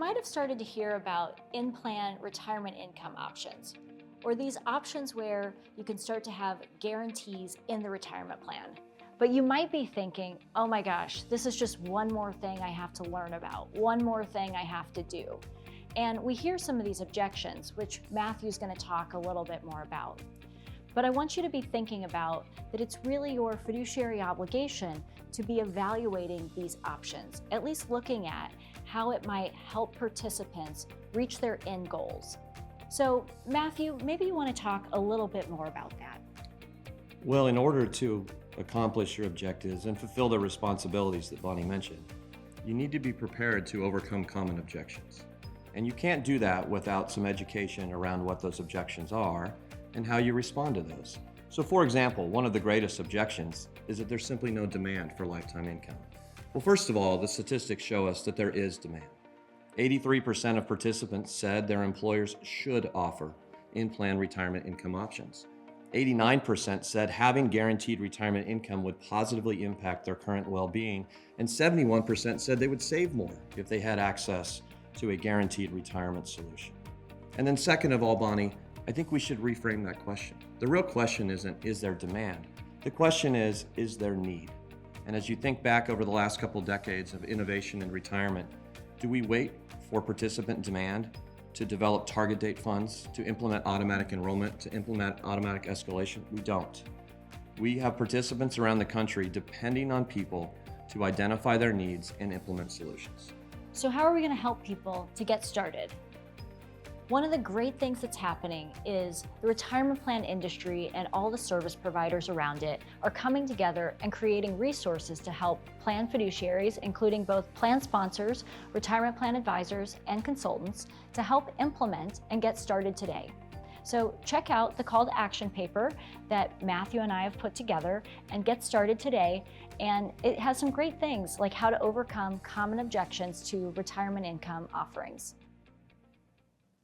might have started to hear about in-plan retirement income options, or these options where you can start to have guarantees in the retirement plan. But you might be thinking, oh my gosh, this is just one more thing I have to learn about, one more thing I have to do. And we hear some of these objections, which Matthew's going to talk a little bit more about. But I want you to be thinking about that it's really your fiduciary obligation to be evaluating these options, at least looking at how it might help participants reach their end goals. So Matthew, maybe you want to talk a little bit more about that. Well, in order to accomplish your objectives and fulfill the responsibilities that Bonnie mentioned, you need to be prepared to overcome common objections. And you can't do that without some education around what those objections are and how you respond to those. So for example, one of the greatest objections is that there's simply no demand for lifetime income. Well, first of all, the statistics show us that there is demand. 83% of participants said their employers should offer in-plan retirement income options. 89% said having guaranteed retirement income would positively impact their current well-being, and 71% said they would save more if they had access to a guaranteed retirement solution. And then second of all, Bonnie, I think we should reframe that question. The real question isn't, is there demand? The question is there need? And as you think back over the last couple decades of innovation in retirement, do we wait for participant demand to develop target date funds, to implement automatic enrollment, to implement automatic escalation? We don't. We have participants around the country depending on people to identify their needs and implement solutions. So how are we going to help people to get started? One of the great things that's happening is the retirement plan industry and all the service providers around it are coming together and creating resources to help plan fiduciaries, including both plan sponsors, retirement plan advisors, and consultants, to help implement and get started today. So check out the call to action paper that Matthew and I have put together and get started today. And it has some great things like how to overcome common objections to retirement income offerings.